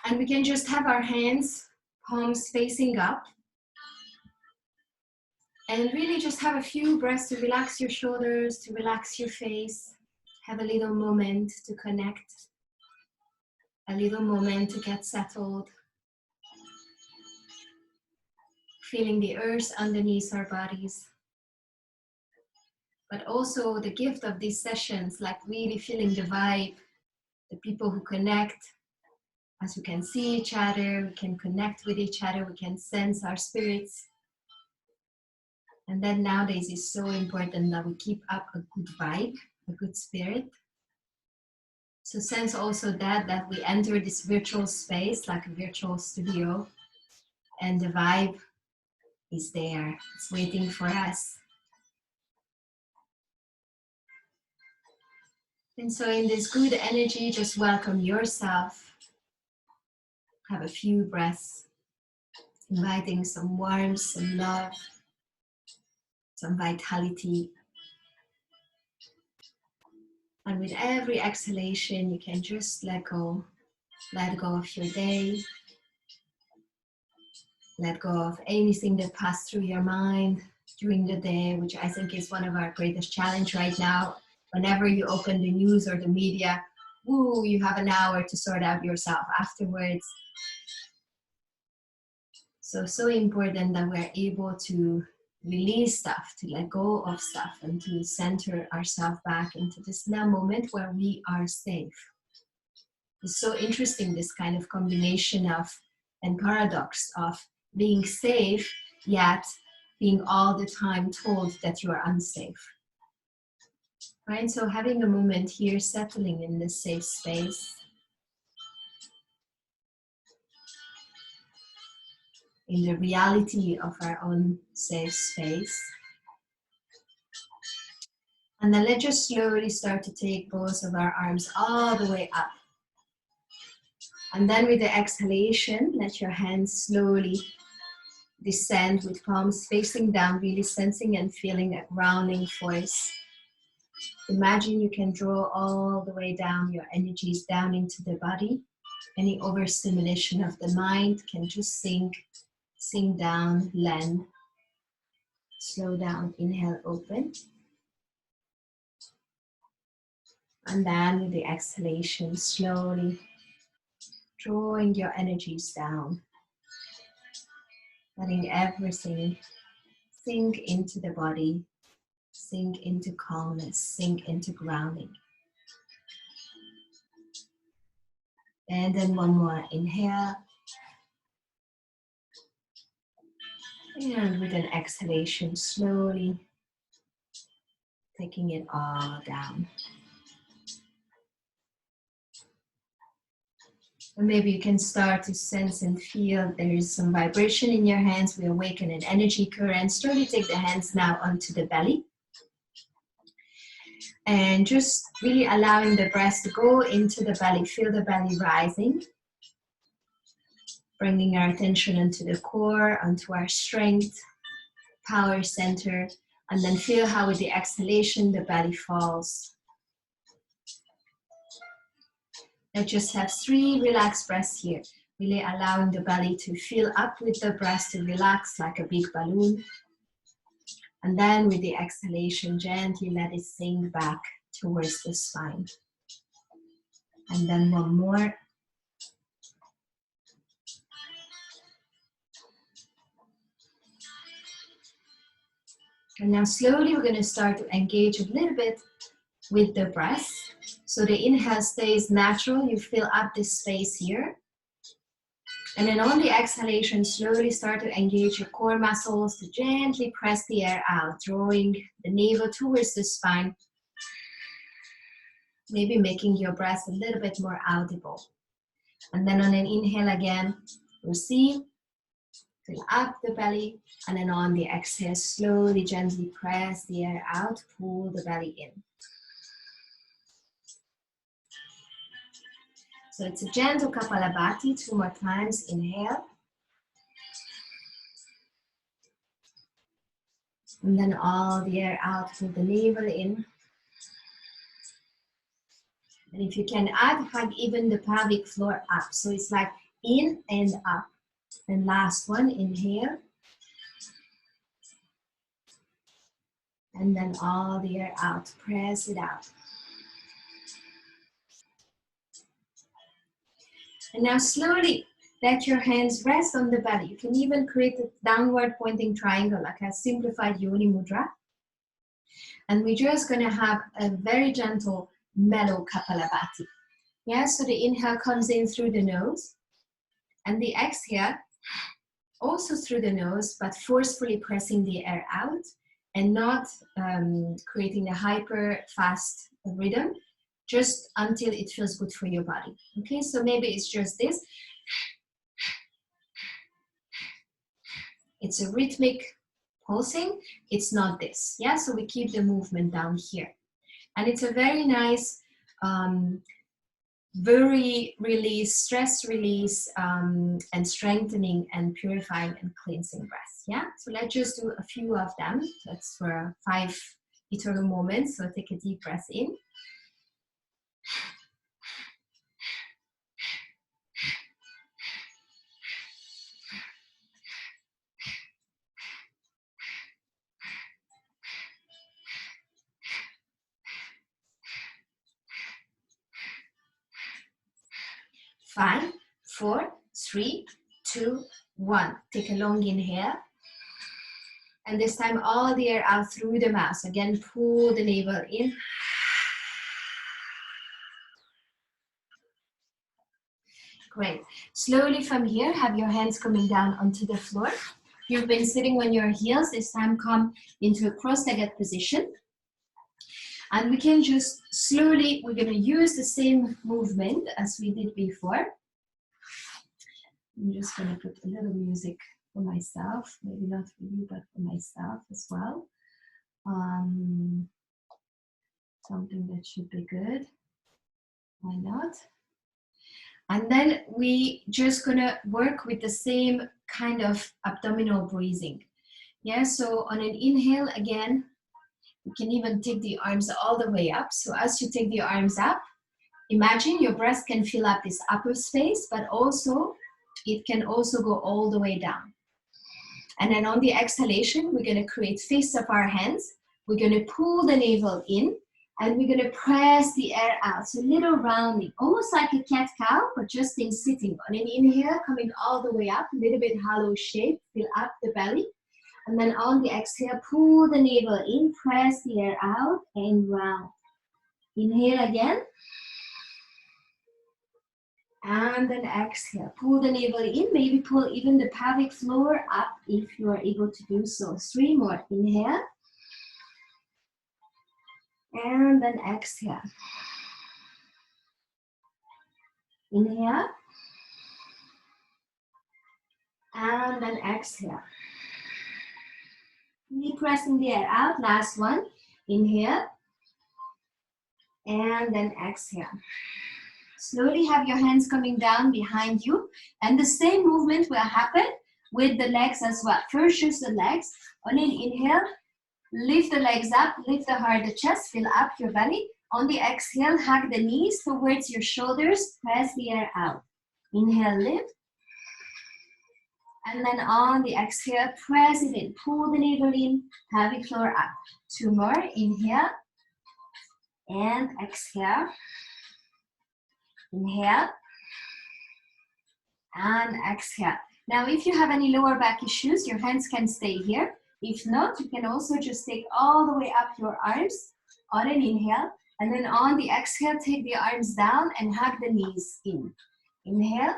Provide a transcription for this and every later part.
And we can just have our hands, palms facing up. And really just have a few breaths to relax your shoulders, to relax your face. Have a little moment to connect. A little moment to get settled. Feeling the earth underneath our bodies. But also the gift of these sessions, like really feeling the vibe, the people who connect. As we can see each other, we can connect with each other, we can sense our spirits. And then nowadays it's so important that we keep up a good vibe, a good spirit. So sense also that we enter this virtual space, like a virtual studio, and the vibe is there, it's waiting for us. And so in this good energy, just welcome yourself. Have a few breaths, inviting some warmth, some love, some vitality. And with every exhalation, you can just let go of your day. Let go of anything that passed through your mind during the day, which I think is one of our greatest challenge right now. Whenever you open the news or the media, woo, you have an hour to sort out yourself afterwards. So important that we're able to release stuff, to let go of stuff, and to center ourselves back into this now moment where we are safe. It's so interesting, this kind of combination of and paradox of being safe, yet being all the time told that you are unsafe. Right? So having a moment here, settling in this safe space. In the reality of our own safe space. And then let's just slowly start to take both of our arms all the way up. And then with the exhalation, let your hands slowly descend with palms facing down, really sensing and feeling a grounding force. Imagine you can draw all the way down your energies down into the body. Any overstimulation of the mind can just sink down, lend. Slow down, inhale, open. And then with the exhalation, slowly drawing your energies down. Letting everything sink into the body, sink into calmness, sink into grounding. And then one more inhale. And with an exhalation, slowly taking it all down. And maybe you can start to sense and feel there is some vibration in your hands. We awaken an energy current. Slowly take the hands now onto the belly. And just really allowing the breath to go into the belly. Feel the belly rising. Bringing our attention into the core, onto our strength, power center. And then feel how with the exhalation, the belly falls. Let's just have 3 relaxed breaths here. Really allowing the belly to fill up with the breath, to relax like a big balloon. And then with the exhalation, gently let it sink back towards the spine. And then one more. And now slowly we're going to start to engage a little bit with the breath. So the inhale stays natural, you fill up this space here. And then on the exhalation, slowly start to engage your core muscles to gently press the air out, drawing the navel towards the spine. Maybe making your breath a little bit more audible. And then on an inhale again, receive, fill up the belly. And then on the exhale, slowly, gently press the air out, pull the belly in. So it's a gentle Kapalabhati, 2 more times, inhale. And then all the air out, pull the navel in. And if you can add, hug even the pelvic floor up. So it's like in and up. And last one, inhale. And then all the air out, press it out. And now slowly let your hands rest on the belly. You can even create a downward pointing triangle, like a simplified Yoni Mudra. And we're just gonna have a very gentle, mellow Kapalabhati. Yeah, so the inhale comes in through the nose, and the exhale also through the nose, but forcefully pressing the air out and not creating a hyper fast rhythm, just until it feels good for your body. Okay, so maybe it's just this. It's a rhythmic pulsing, it's not this. Yeah, so we keep the movement down here. And it's a very nice, very release, stress release, and strengthening and purifying and cleansing breath. Yeah, so let's just do a few of them. That's for 5 eternal moments. So take a deep breath in. Five, 4, 3, 2, 1. Take a long inhale. And this time all the air out through the mouth. Again, pull the navel in. Great. Slowly from here, have your hands coming down onto the floor. If you've been sitting on your heels, this time come into a cross-legged position. And we can just slowly, we're going to use the same movement as we did before. I'm just going to put a little music for myself, maybe not for you, but for myself as well. Something that should be good. Why not? And then we just gonna work with the same kind of abdominal breathing. Yeah, so on an inhale again, you can even take the arms all the way up. So as you take the arms up, imagine your breast can fill up this upper space, but also it can also go all the way down. And then on the exhalation, we're gonna create fists of our hands. We're gonna pull the navel in, and we're gonna press the air out. So a little rounding, almost like a cat-cow, but just in sitting. On an inhale, coming all the way up, a little bit hollow shape, fill up the belly. And then on the exhale, pull the navel in, press the air out, and round. Inhale again. And then exhale, pull the navel in, maybe pull even the pelvic floor up if you are able to do so. 3 more, inhale. And then exhale. Inhale. And then exhale. Keep pressing the air out. Last one. Inhale. And then exhale. Slowly have your hands coming down behind you. And the same movement will happen with the legs as well. First, just the legs. On an inhale, lift the legs up, lift the heart, the chest, fill up your belly. On the exhale, hug the knees towards your shoulders, press the air out. Inhale, lift. And then on the exhale, press it in, pull the navel in, pelvic floor up. 2 more, inhale. And exhale. Inhale. And exhale. Now, if you have any lower back issues, your hands can stay here. If not, you can also just take all the way up your arms on an inhale. And then on the exhale, take the arms down and hug the knees in. Inhale.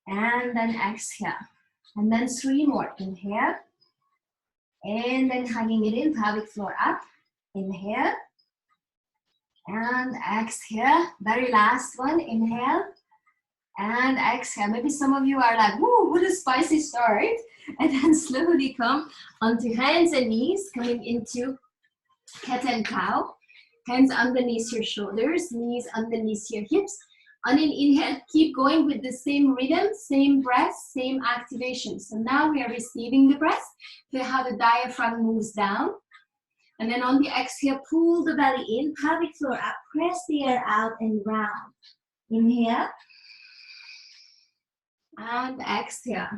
And then exhale. And then 3 more. Inhale. And then hugging it in, pelvic floor up. Inhale. And exhale. Very last one. Inhale. And exhale. Maybe some of you are like, whoa, what a spicy start. And then slowly come onto hands and knees, coming into cat and cow. Hands underneath your shoulders, knees underneath your hips. On an inhale, keep going with the same rhythm, same breath, same activation. So now we are receiving the breath. Feel how the diaphragm moves down. And then on the exhale, pull the belly in, pelvic floor up, press the air out and round. Inhale. And exhale.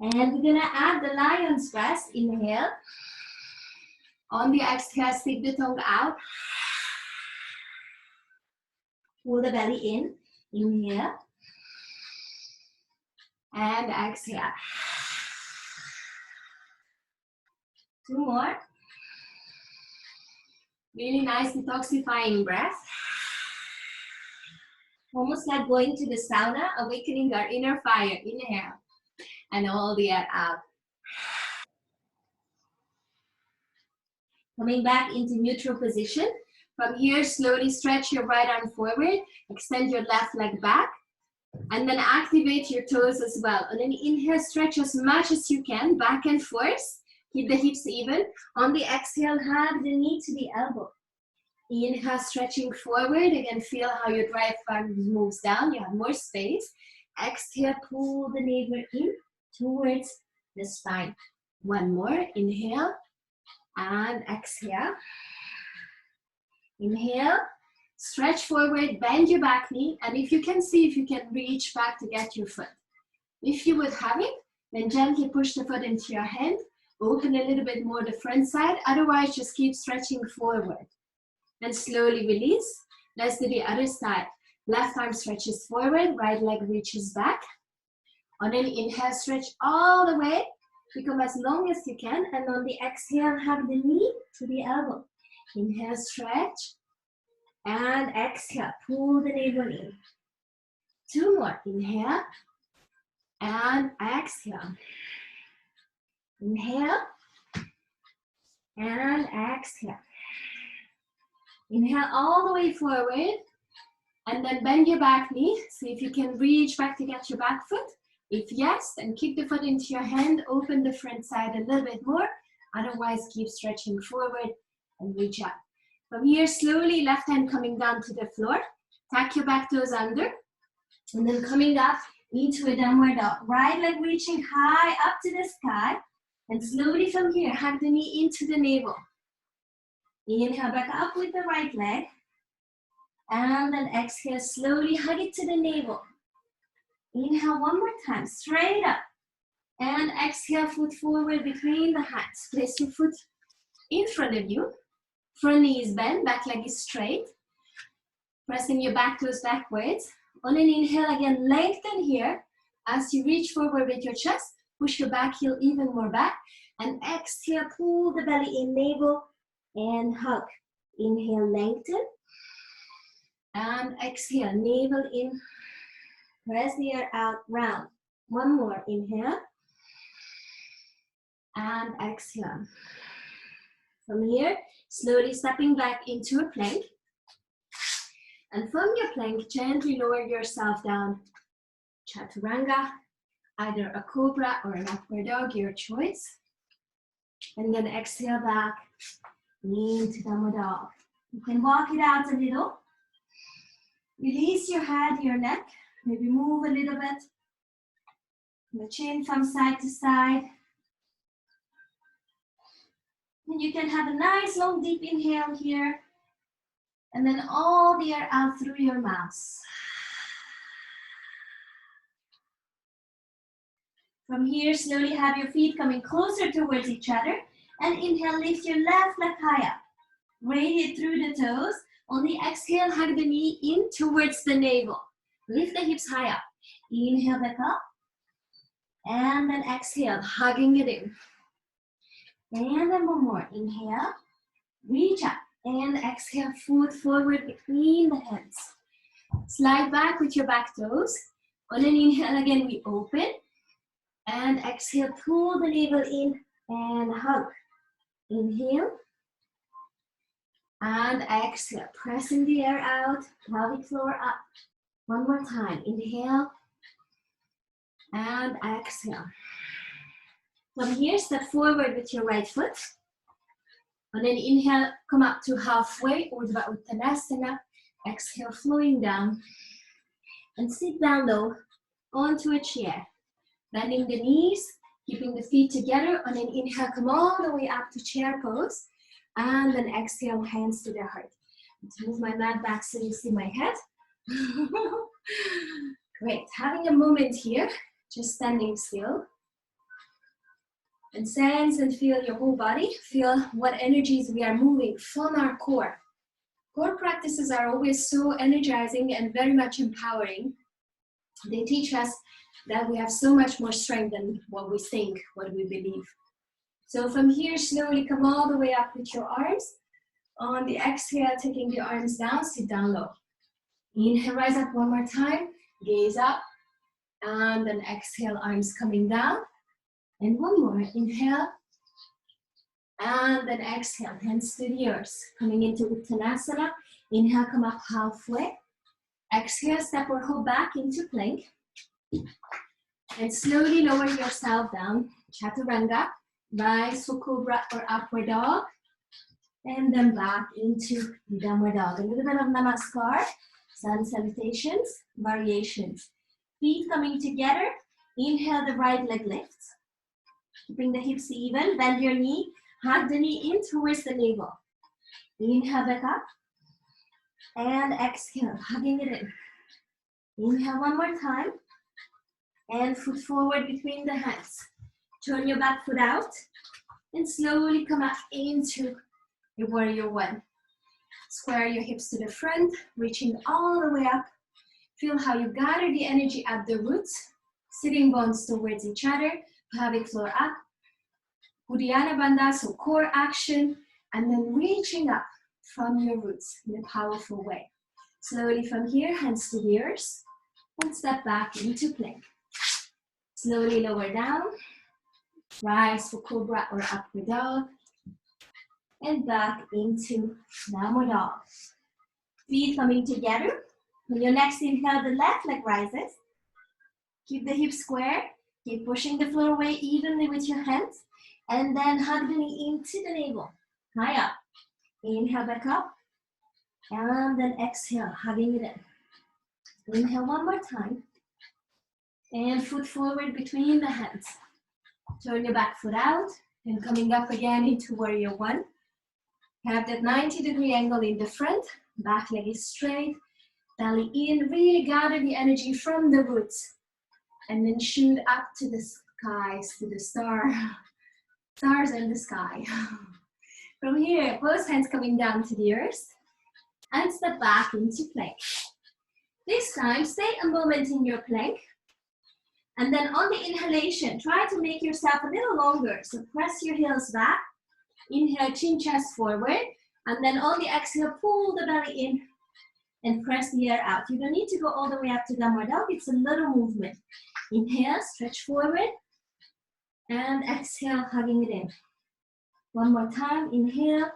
And we're gonna add the lion's breath. Inhale. On the exhale, stick the tongue out. Pull the belly in. Inhale. And exhale. 2 more. Really nice detoxifying breath. Almost like going to the sauna, awakening our inner fire. Inhale. And all the air out. Coming back into neutral position. From here, slowly stretch your right arm forward. Extend your left leg back. And then activate your toes as well. On an inhale, stretch as much as you can, back and forth. Keep the hips even. On the exhale, hug the knee to the elbow. Inhale, stretching forward. Again, feel how your right arm moves down. You have more space. Exhale, pull the navel in towards the spine. 1 more. Inhale and exhale. Inhale. Stretch forward, bend your back knee, and if you can see if you can reach back to get your foot. If you would have it, then gently push the foot into your hand, open a little bit more the front side, otherwise just keep stretching forward. And slowly release. Let's do the other side. Left arm stretches forward, right leg reaches back. On an inhale, stretch all the way, become as long as you can, and on the exhale, hug the knee to the elbow. Inhale, stretch. And exhale, pull the navel in. 2 more. Inhale and exhale. Inhale and exhale. Inhale all the way forward and then bend your back knee. See if you can reach back to get your back foot. If yes, then kick the foot into your hand, open the front side a little bit more. Otherwise, keep stretching forward and reach up. From here, slowly, left hand coming down to the floor. Tuck your back toes under. And then coming up into a downward dog. Right leg reaching high up to the sky. And slowly from here, hug the knee into the navel. Inhale back up with the right leg. And then exhale, slowly hug it to the navel. Inhale 1 more time, straight up. And exhale, foot forward between the hands. Place your foot in front of you. Front knee is bent, back leg is straight. Pressing your back toes backwards. On an inhale, again, lengthen here. As you reach forward with your chest, push your back heel even more back. And exhale, pull the belly in, navel, and hug. Inhale, lengthen. And exhale, navel in. Press the air out, round. 1 more, inhale. And exhale. From here, slowly stepping back into a plank. And from your plank, gently lower yourself down. Chaturanga, either a cobra or an upward dog, your choice. And then exhale back into downward dog. You can walk it out a little. Release your head, your neck. Maybe move a little bit. The chin from side to side. And you can have a nice long deep inhale here. And then all the air out through your mouth. From here, slowly have your feet coming closer towards each other. And inhale, lift your left leg high up. Radiate through the toes. On the exhale, hug the knee in towards the navel. Lift the hips high up. Inhale back up. And then exhale, hugging it in. And then 1 more. Inhale, reach up. And exhale, foot forward between the hands. Slide back with your back toes. On an inhale, again, we open. And exhale, pull the navel in and hug. Inhale. And exhale, pressing the air out, pelvic floor up. 1 more time. Inhale. And exhale. From here, step forward with your right foot. And then inhale, come up to halfway, Urdhva Uttanasana. Exhale, flowing down. And sit down low onto a chair. Bending the knees, keeping the feet together. On an inhale, come all the way up to chair pose. And then exhale, hands to the heart. To move my mat back so you see my head. Great, having a moment here, just standing still. And sense and feel your whole body. Feel what energies we are moving from our core. Core practices are always so energizing and very much empowering. They teach us that we have so much more strength than what we think, what we believe. So from here, slowly come all the way up with your arms. On the exhale, taking the arms down, sit down low. Inhale, rise up one more time, gaze up. And then exhale, arms coming down. And one more, inhale. And then exhale, hands to the earth. Coming into Uttanasana. Inhale, come up halfway. Exhale, step or hop back into plank. And slowly lower yourself down. Chaturanga. Rise for cobra or upward dog. And then back into downward dog. A little bit of namaskar. Sun salutations, variations. Feet coming together. Inhale, the right leg lifts. Keeping the hips even. Bend your knee. Hug the knee in towards the navel. Inhale back up. And exhale, hugging it in. Inhale one more time. And foot forward between the hands. Turn your back foot out. And slowly come up into your warrior one. Square your hips to the front, reaching all the way up. Feel how you gather the energy at the roots. Sitting bones towards each other. Pelvic floor up. Uddiyana Bandha, so core action, and then reaching up from your roots in a powerful way. Slowly from here, hands to the ears, and step back into plank. Slowly lower down, rise for cobra or upward dog, and back into downward dog. Feet coming together. On your next inhale, the left leg rises. Keep the hips square, keep pushing the floor away evenly with your hands. And then hug the knee into the navel, high up. Inhale back up, and then exhale, hugging it in. Inhale one more time, and foot forward between the hands. Turn your back foot out, and coming up again into warrior one. Have that 90-degree angle in the front, back leg is straight, belly in, really gather the energy from the roots. And then shoot up to the skies, to the stars in the sky. From here, both hands coming down to the earth and step back into plank. This time, stay a moment in your plank. And then on the inhalation, try to make yourself a little longer. So press your heels back. Inhale, chin chest forward. And then on the exhale, pull the belly in and press the air out. You don't need to go all the way up to downward dog. It's a little movement. Inhale, stretch forward. And exhale, hugging it in. One more time, inhale.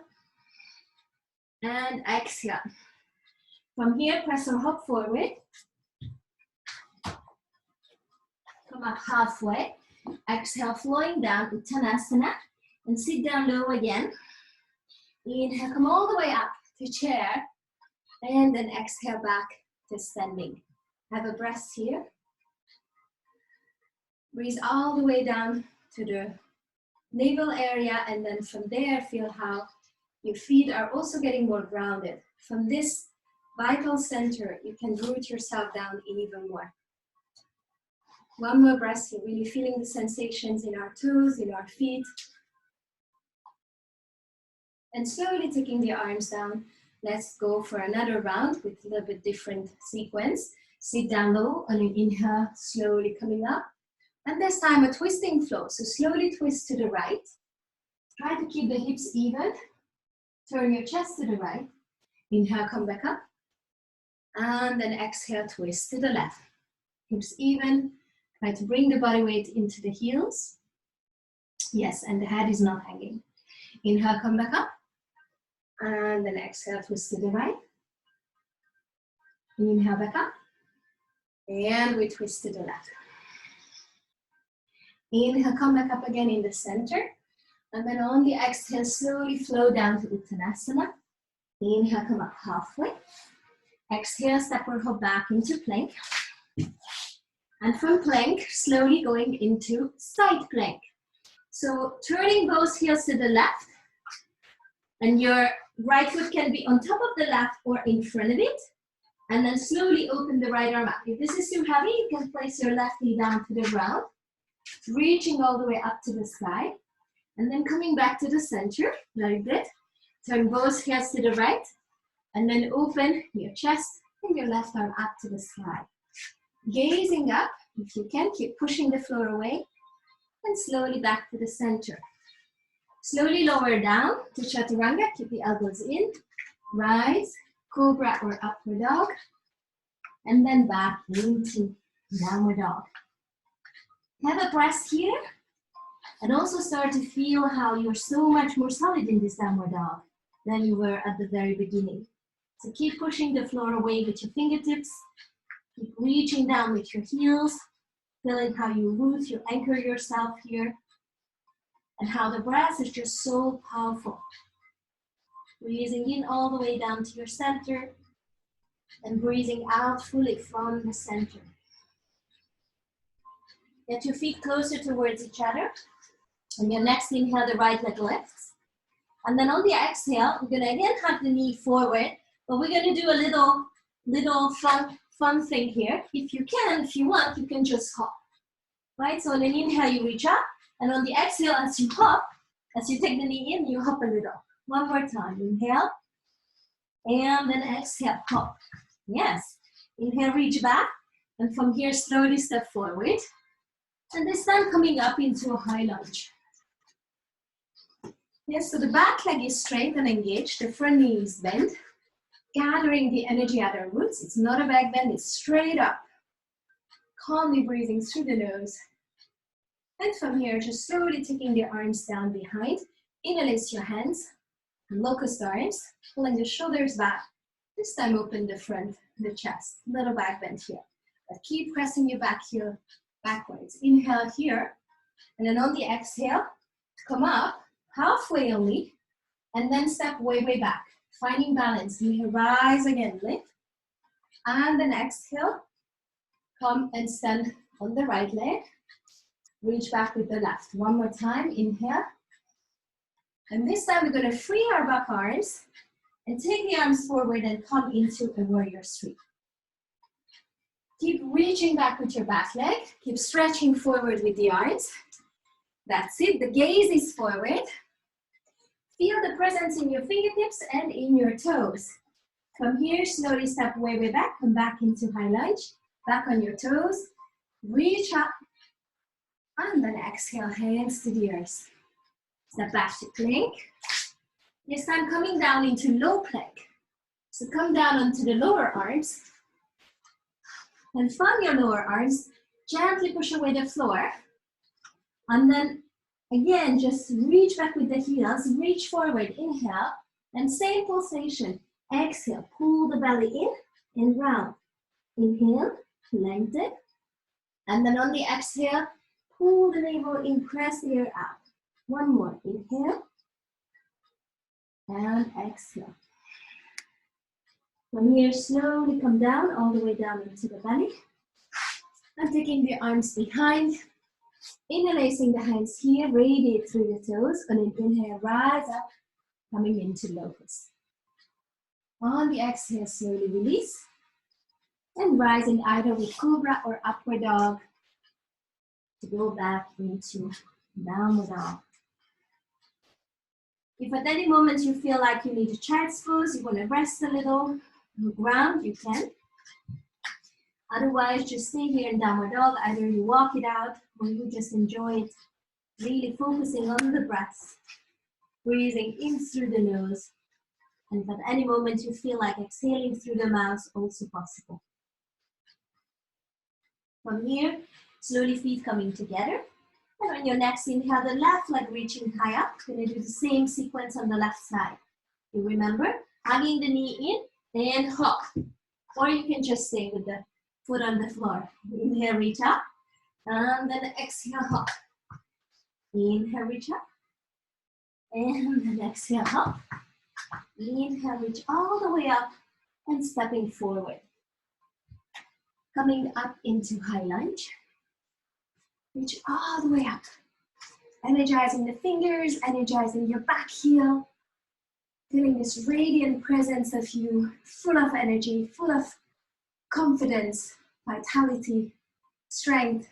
And exhale. From here, press or hop forward. Come up halfway. Exhale, flowing down, Uttanasana. And sit down low again. Inhale, come all the way up to chair. And then exhale back to standing. Have a breath here. Breathe all the way down to the navel area, and then from there feel how your feet are also getting more grounded. From this vital center, you can root yourself down even more. One more breath here, really feeling the sensations in our toes, in our feet. And slowly taking the arms down. Let's go for another round with a little bit different sequence. Sit down low on your inhale, slowly coming up. And this time a twisting flow. So slowly twist to the right. Try to keep the hips even. Turn your chest to the right. Inhale, come back up. And then exhale, twist to the left. Hips even. Try to bring the body weight into the heels. Yes, and the head is not hanging. Inhale, come back up. And then exhale, twist to the right. Inhale, back up. And we twist to the left. Inhale, come back up again in the center. And then on the exhale, slowly flow down to Uttanasana. Inhale, come up halfway. Exhale, step or hop back into plank. And from plank, slowly going into side plank. So turning both heels to the left. And your right foot can be on top of the left or in front of it. And then slowly open the right arm up. If this is too heavy, you can place your left knee down to the ground, reaching all the way up to the sky, and then coming back to the center. Very good. Turn both hands to the right, and then open your chest and your left arm up to the sky. Gazing up, if you can, keep pushing the floor away, and slowly back to the center. Slowly lower down to chaturanga, keep the elbows in, rise, cobra or upward dog, and then back into downward dog. Have a breath here, and also start to feel how you're so much more solid in this downward dog than you were at the very beginning. So keep pushing the floor away with your fingertips, keep reaching down with your heels, feeling how you root, you anchor yourself here, and how the breath is just so powerful. Breathing in all the way down to your center, and breathing out fully from the center. Get your feet closer towards each other. On your next inhale, the right leg lifts. And then on the exhale, we're gonna again have the knee forward, but we're gonna do a little fun thing here. If you can, if you want, you can just hop. Right, so on an inhale, you reach up, and on the exhale, as you hop, as you take the knee in, you hop a little. One more time, inhale, and then exhale, hop. Yes, inhale, reach back, and from here, slowly step forward. And this time coming up into a high lunge. Yes, so the back leg is straight and engaged, the front knee is bent, gathering the energy at our roots. It's not a back bend, it's straight up. Calmly breathing through the nose. And from here, just slowly taking the arms down behind. Interlace your hands, locust arms, pulling the shoulders back. This time open the front, the chest, little back bend here. But keep pressing your back heel backwards. Inhale here, and then on the exhale, come up, halfway only, and then step way, way back. Finding balance. Inhale, rise again, lift. And then exhale, come and stand on the right leg. Reach back with the left. One more time, inhale. And this time we're gonna free our back arms and take the arms forward and come into a warrior three. Keep reaching back with your back leg. Keep stretching forward with the arms. That's it, the gaze is forward. Feel the presence in your fingertips and in your toes. From here, slowly step way, way back. Come back into high lunge. Back on your toes. Reach up. And then exhale, hands to the earth. Step back to plank. This time coming down into low plank. So come down onto the lower arms. And from your lower arms, gently push away the floor. And then again, just reach back with the heels, reach forward, inhale, and same pulsation. Exhale, pull the belly in and round. Inhale, lengthen. And then on the exhale, pull the navel in, press the air out. One more, inhale, and exhale. From here, slowly come down, all the way down into the belly. And taking the arms behind, interlacing the hands here, radiate through the toes. On an inhale, rise up, coming into locust. On the exhale, slowly release. And rising either with cobra or upward dog to go back into downward dog. If at any moment you feel like you need a child's pose, you want to rest a little on the ground, you can. Otherwise, just stay here in downward dog. Either you walk it out or you just enjoy it, really focusing on the breath, breathing in through the nose. And if at any moment you feel like exhaling through the mouth, also possible. From here, slowly feet coming together. And on your next inhale, the left leg reaching high up. We're going to do the same sequence on the left side. You remember, hugging the knee in and hop. Or you can just stay with the foot on the floor. Inhale, reach up. And then exhale, hop. Inhale, reach up. And then exhale, hop. Inhale, reach all the way up and stepping forward. Coming up into high lunge. Reach all the way up. Energizing the fingers, energizing your back heel. Feeling this radiant presence of you, full of energy, full of confidence, vitality, strength,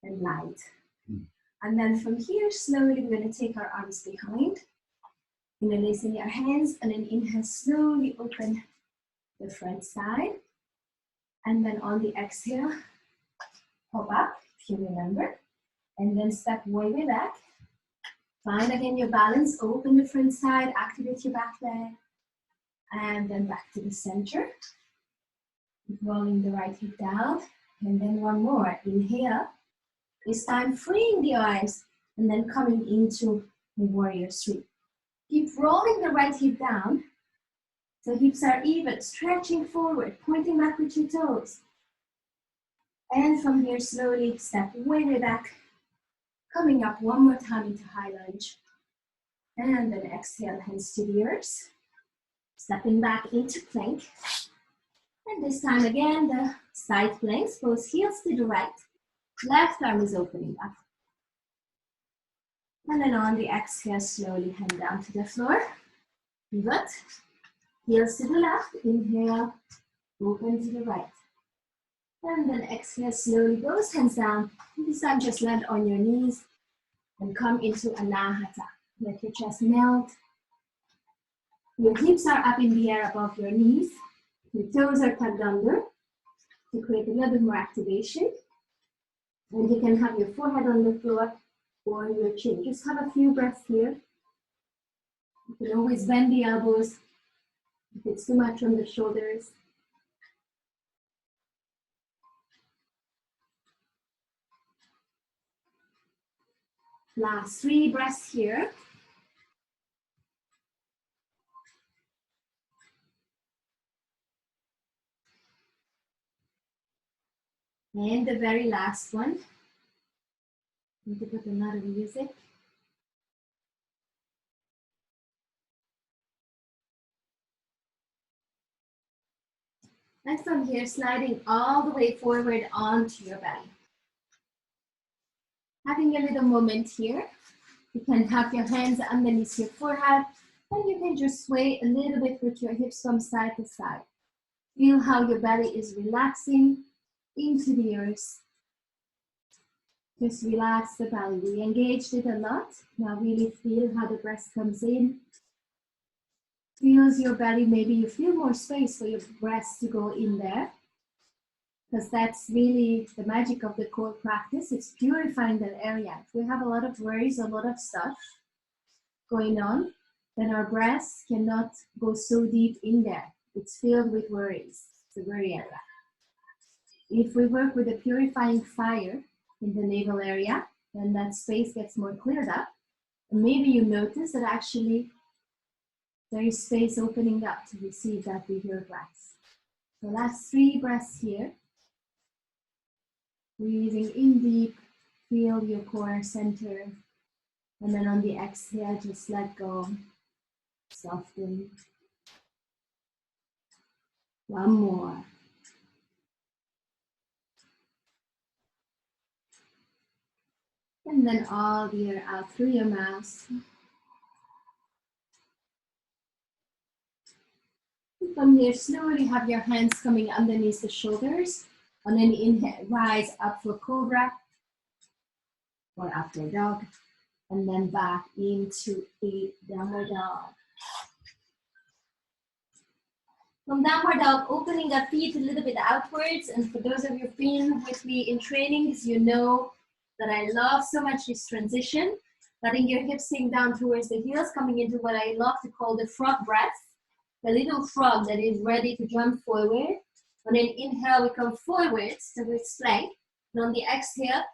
and light. And then from here, slowly we're going to take our arms behind. Interlacing your hands, and then inhale, slowly open the front side. And then on the exhale, hop up, if you remember. And then step way back. Find again your balance, open the front side, activate your back leg. And then back to the center. Rolling the right hip down. And then one more, inhale. This time freeing the arms and then coming into the warrior three. Keep rolling the right hip down. So hips are even, stretching forward, pointing back with your toes. And from here, slowly step way back. Coming up one more time into high lunge. And then exhale, hands to the earth. Stepping back into plank. And this time again, the side planks, both heels to the right. Left arm is opening up. And then on the exhale, slowly hand down to the floor. Pivot. Heels to the left. Inhale. Open to the right. And then exhale, slowly both hands down. This time just land on your knees and come into Anahata. Let your chest melt. Your hips are up in the air above your knees. Your toes are tucked under to create a little bit more activation. And you can have your forehead on the floor or your chin. Just have a few breaths here. You can always bend the elbows if it's too much on the shoulders. Last 3 breaths here. And the very last one. Need to put another music. And from here, sliding all the way forward onto your belly. Having a little moment here. You can have your hands underneath your forehead, and you can just sway a little bit with your hips from side to side. Feel how your belly is relaxing into the earth. Just relax the belly. We engaged it a lot. Now really feel how the breath comes in. Feels your belly, maybe you feel more space for your breath to go in there. Because that's really the magic of the core practice. It's purifying that area. If we have a lot of worries, a lot of stuff going on, then our breath cannot go so deep in there. It's filled with worries. It's a worry area. If we work with a purifying fire in the navel area, then that space gets more cleared up. And maybe you notice that actually there is space opening up to receive that bigger breath. So last 3 breaths here. Breathing in deep, feel your core center. And then on the exhale, just let go, soften. One more. And then all the air out through your mouth. And from here, slowly have your hands coming underneath the shoulders. On an inhale, rise up for cobra or upward dog. And then back into a downward dog. From downward dog, opening the feet a little bit outwards. And for those of you who've been with me in trainings, you know that I love so much this transition. Letting your hips sink down towards the heels, coming into what I love to call the frog breath. The little frog that is ready to jump forward. On an inhale, we come forwards towards plank. And on the exhale,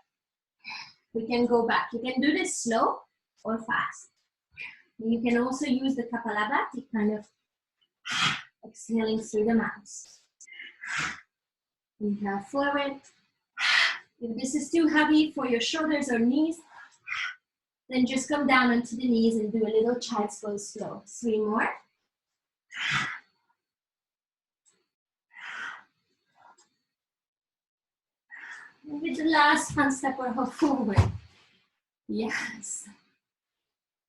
we can go back. You can do this slow or fast. You can also use the Kapalabhati kind of exhaling through the mouth. Inhale forward. If this is too heavy for your shoulders or knees, then just come down onto the knees and do a little child's pose slow. 3 more. And with the last hand step or hop forward. Yes.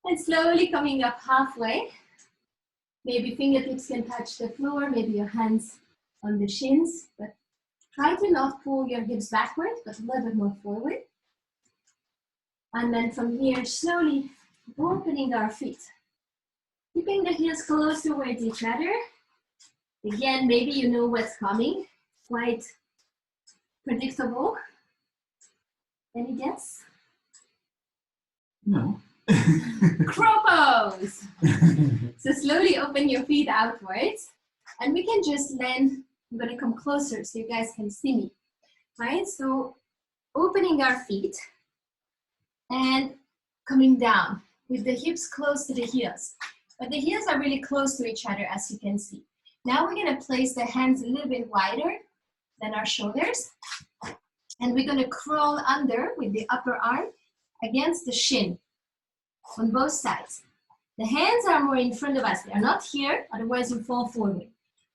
And slowly coming up halfway. Maybe fingertips can touch the floor, maybe your hands on the shins, but try to not pull your hips backward, but a little bit more forward. And then from here, slowly opening our feet. Keeping the heels close towards each other. Again, maybe you know what's coming. Quite predictable. Any guess? No. Crow pose. So slowly open your feet outwards. And we can just land. I'm going to come closer so you guys can see me. Right? So opening our feet and coming down with the hips close to the heels. But the heels are really close to each other, as you can see. Now we're going to place the hands a little bit wider than our shoulders. And we're going to crawl under with the upper arm against the shin on both sides. The hands are more in front of us. They are not here, otherwise you fall forward.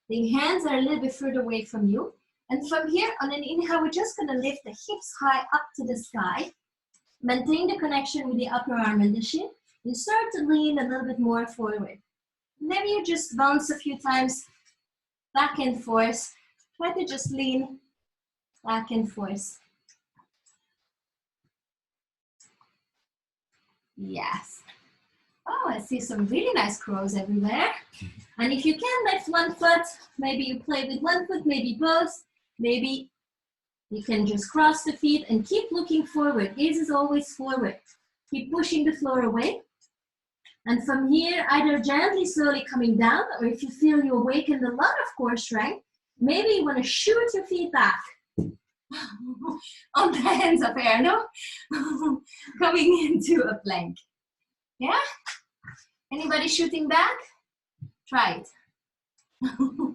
The hands are a little bit further away from you. And from here, on an inhale, we're just going to lift the hips high up to the sky. Maintain the connection with the upper arm and the shin. You start to lean a little bit more forward. Maybe you just bounce a few times back and forth. Try to just lean back and forth. Yes. Oh, I see some really nice crows everywhere. And if you can lift one foot, maybe you play with one foot, maybe both. Maybe you can just cross the feet and keep looking forward. Gaze is always forward. Keep pushing the floor away. And from here, either gently, slowly coming down, or if you feel you awakened a lot of core strength, maybe you want to shoot your feet back on the hands of air, no? Coming into a plank. Yeah? Anybody shooting back? Try it.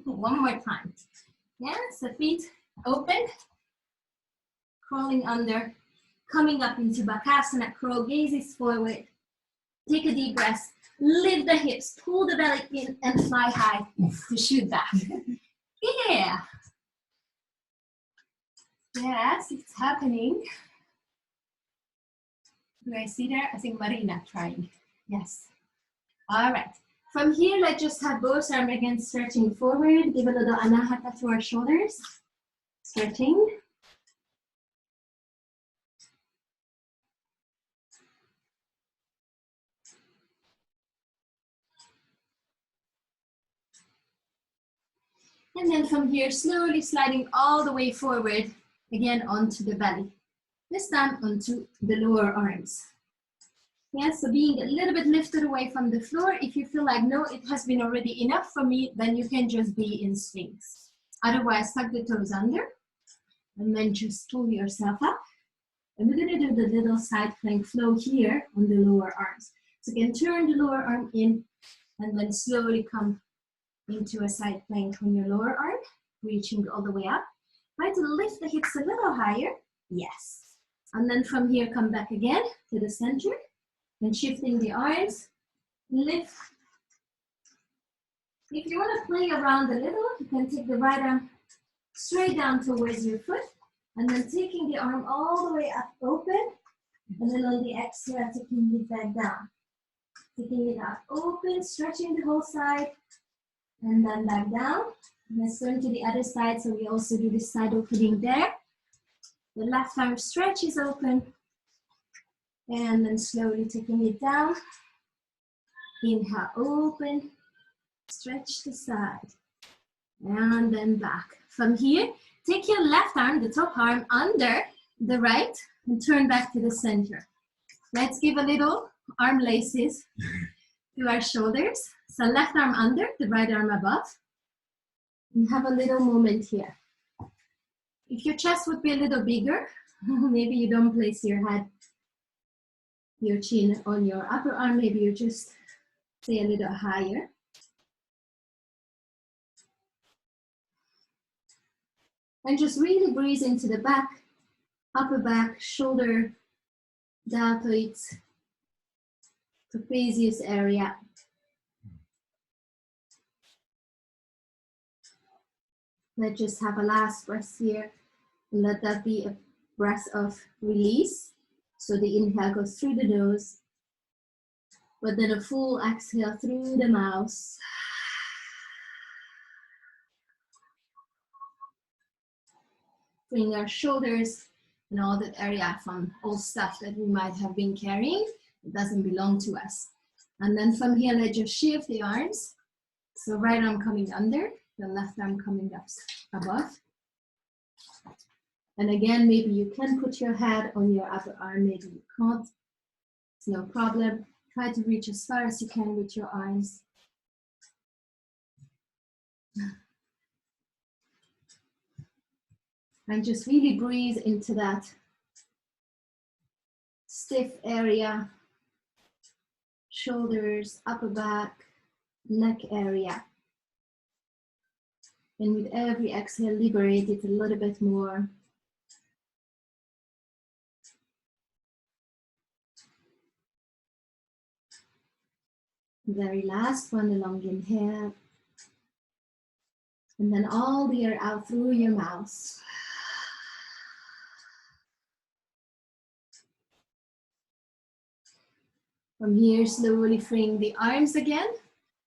One more time. Yeah, so feet open, crawling under, coming up into Bakasana, crow, gazes forward. Take a deep breath, lift the hips, pull the belly in and fly high to shoot back. Yeah. Yes, it's happening. Do I see there? I think Marina trying. Yes. All right. From here, let's just have both arms again stretching forward. Give a little anahata to our shoulders. Stretching. And then from here, slowly sliding all the way forward, again onto the belly. This time onto the lower arms. Yeah, so being a little bit lifted away from the floor. If you feel like, no, it has been already enough for me, then you can just be in Sphinx. Otherwise, tuck the toes under, and then just pull yourself up. And we're gonna do the little side plank flow here on the lower arms. So you can turn the lower arm in, and then slowly come into a side plank on your lower arm, reaching all the way up. Try to lift the hips a little higher. Yes. And then from here, come back again to the center. And shifting the arms, lift. If you want to play around a little, you can take the right arm straight down towards your foot, and then taking the arm all the way up open, and then on the exhale, taking it back down. Taking it out open, stretching the whole side, and then back down. And let's turn to the other side, so we also do this side opening there. The left arm stretches open, and then slowly taking it down. Inhale, open, stretch the side, and then back. From here, take your left arm, the top arm, under the right, and turn back to the center. Let's give a little arm laces to our shoulders. So left arm under, the right arm above. And have a little moment here. If your chest would be a little bigger, maybe you don't place your head, your chin on your upper arm, maybe you just stay a little higher. And just really breathe into the back, upper back, shoulder, deltoids, trapezius area. Let's just have a last breath here. Let that be a breath of release. So the inhale goes through the nose, but then a full exhale through the mouth. Bring our shoulders and all that area from all stuff that we might have been carrying. It doesn't belong to us. And then from here, let's just shift the arms. So right arm coming under, the left arm coming up above. And again, maybe you can put your head on your upper arm, maybe you can't. It's no problem. Try to reach as far as you can with your arms. And just really breathe into that stiff area, shoulders, upper back, neck area. And with every exhale, liberate it a little bit more. Very last one, a long inhale. And then all the air out through your mouth. From here, slowly freeing the arms again.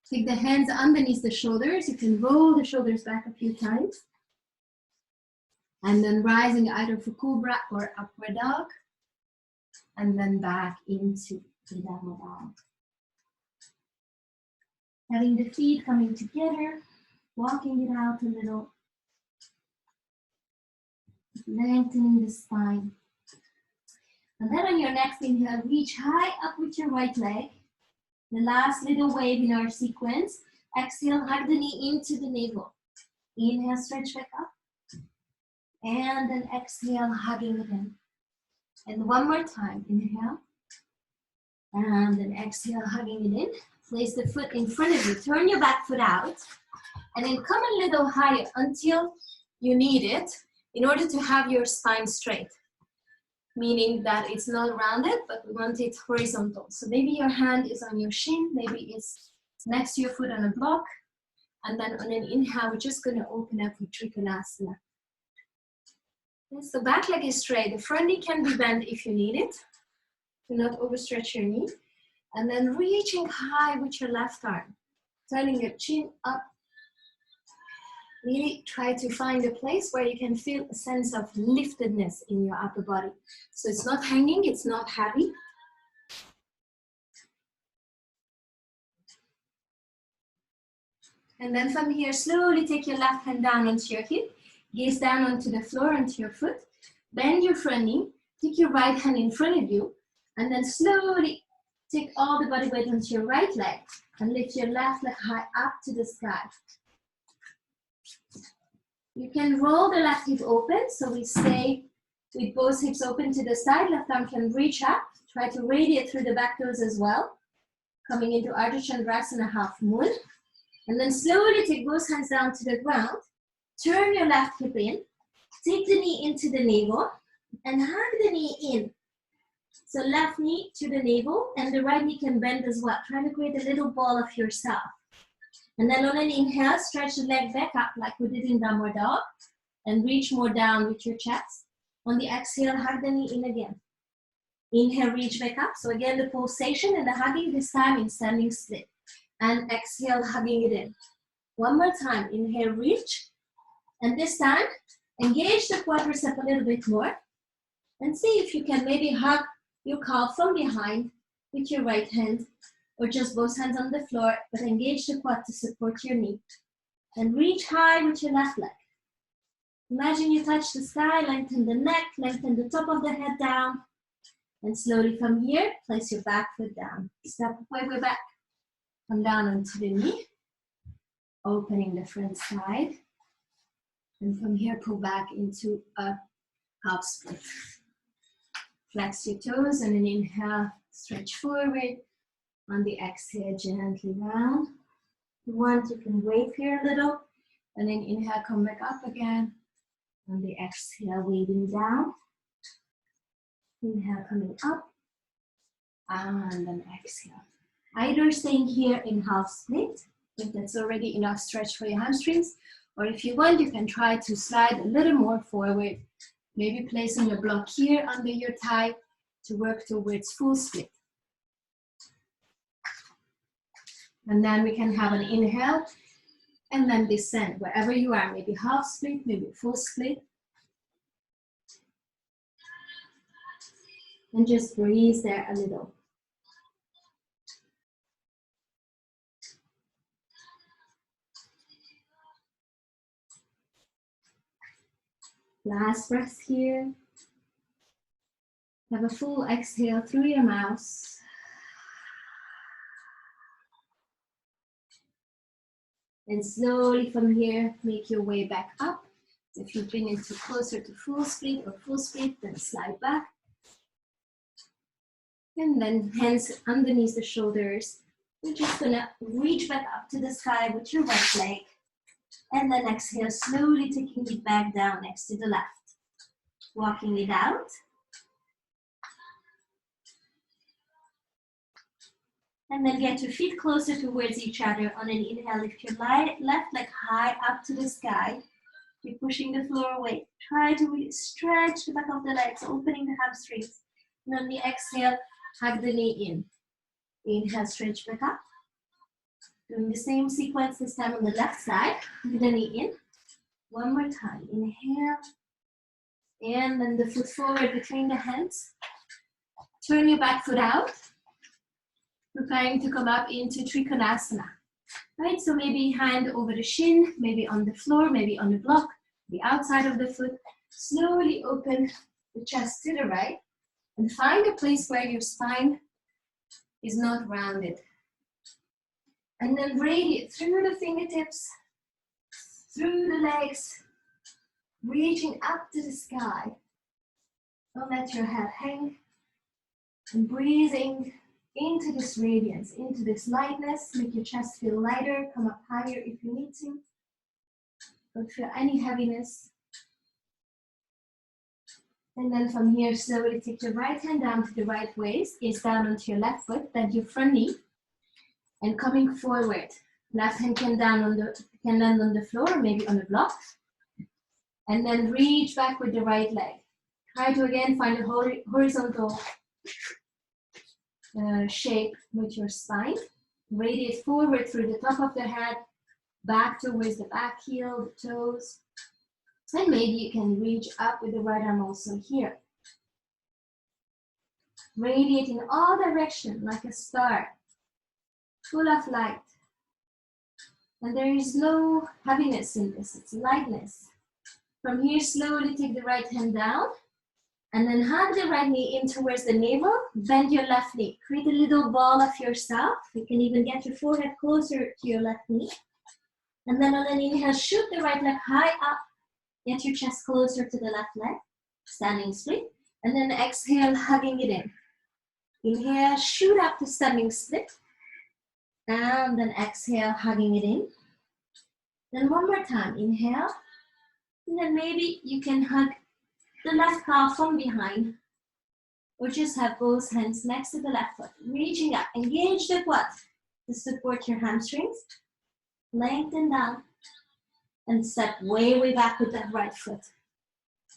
Take the hands underneath the shoulders. You can roll the shoulders back a few times. And then rising either for cobra or upward dog. And then back into the downward dog. Having the feet coming together, walking it out a little. Lengthening the spine. And then on your next inhale, reach high up with your right leg. The last little wave in our sequence. Exhale, hug the knee into the navel. Inhale, stretch back up. And then exhale, hugging it in. And one more time, inhale. And then exhale, hugging it in. Place the foot in front of you. Turn your back foot out. And then come a little higher until you need it in order to have your spine straight. Meaning that it's not rounded, but we want it horizontal. So maybe your hand is on your shin, maybe it's next to your foot on a block. And then on an inhale, we're just gonna open up with Trikonasana. Okay, so back leg is straight. The front knee can be bent if you need it. Do not overstretch your knee. And then reaching high with your left arm. Turning your chin up. Really try to find a place where you can feel a sense of liftedness in your upper body. So it's not hanging, it's not heavy. And then from here, slowly take your left hand down onto your hip. Gaze down onto the floor, onto your foot. Bend your front knee. Take your right hand in front of you. And then slowly take all the body weight onto your right leg. And lift your left leg high up to the sky. You can roll the left hip open, so we stay with both hips open to the side. Left arm can reach up. Try to radiate through the back toes as well. Coming into Ardha Chandrasana, half moon. And then slowly take both hands down to the ground. Turn your left hip in. Take the knee into the navel and hug the knee in. So left knee to the navel and the right knee can bend as well. Try to create a little ball of yourself. And then on an inhale, stretch the leg back up like we did in downward dog and reach more down with your chest. On the exhale, hug the knee in again. Inhale, reach back up. So again, the pulsation and the hugging, this time in standing split. And exhale, hugging it in. One more time, inhale, reach. And this time, engage the quadricep a little bit more. And see if you can maybe hug your calf from behind with your right hand. Or just both hands on the floor, but engage the quad to support your knee. And reach high with your left leg. Imagine you touch the sky, lengthen the neck, lengthen the top of the head down. And slowly from here, place your back foot down. Step way back. Come down onto the knee. Opening the front side. And from here, pull back into a half split. Flex your toes and an inhale, stretch forward. On the exhale, gently round. If you want, you can wave here a little. And then inhale, come back up again. On the exhale, waving down. Inhale, coming up. And then exhale. Either staying here in half split, if that's already enough stretch for your hamstrings. Or if you want, you can try to slide a little more forward. Maybe placing a block here under your thigh to work towards full split. And then we can have an inhale and then descend wherever you are, maybe half split, maybe full split. And just breathe there a little. Last breath here. Have a full exhale through your mouth. And slowly from here, make your way back up. If you've been into closer to full split or full split, then slide back. And then hands underneath the shoulders. We're just gonna reach back up to the sky with your right leg. And then exhale, slowly taking it back down next to the left. Walking it out. And then get your feet closer towards each other. On an inhale, lift your left leg high up to the sky. You're pushing the floor away. Try to really stretch the back of the legs, opening the hamstrings. And on the exhale, hug the knee in. Inhale, stretch back up. Doing the same sequence this time on the left side. Hug the knee in. One more time. Inhale. And then the foot forward between the hands. Turn your back foot out. Preparing to come up into Trikonasana. Right, so maybe hand over the shin, maybe on the floor, maybe on the block, the outside of the foot. Slowly open the chest to the right and find a place where your spine is not rounded. And then radiate through the fingertips, through the legs, reaching up to the sky. Don't let your head hang. And breathing into this radiance, into this lightness. Make your chest feel lighter. Come up higher if you need to. Don't feel any heaviness. And then from here, slowly take your right hand down to the right waist. Gaze down onto your left foot, then your front knee. And coming forward. Left hand can land on the floor, or maybe on the block. And then reach back with the right leg. Try to again find a horizontal shape with your spine. Radiate forward through the top of the head, back towards the back heel, the toes. And maybe you can reach up with the right arm also here. Radiate in all directions like a star, full of light. And there is no heaviness in this, it's lightness. From here, slowly take the right hand down. And then hug the right knee in towards the navel, bend your left knee. Create a little ball of yourself. You can even get your forehead closer to your left knee. And then on an inhale, shoot the right leg high up. Get your chest closer to the left leg, standing split. And then exhale, hugging it in. Inhale, shoot up to standing split. And then exhale, hugging it in. Then one more time, inhale. And then maybe you can hug the left calf from behind, or just have both hands next to the left foot, reaching up. Engage the quad to support your hamstrings. Lengthen down and step way back with that right foot.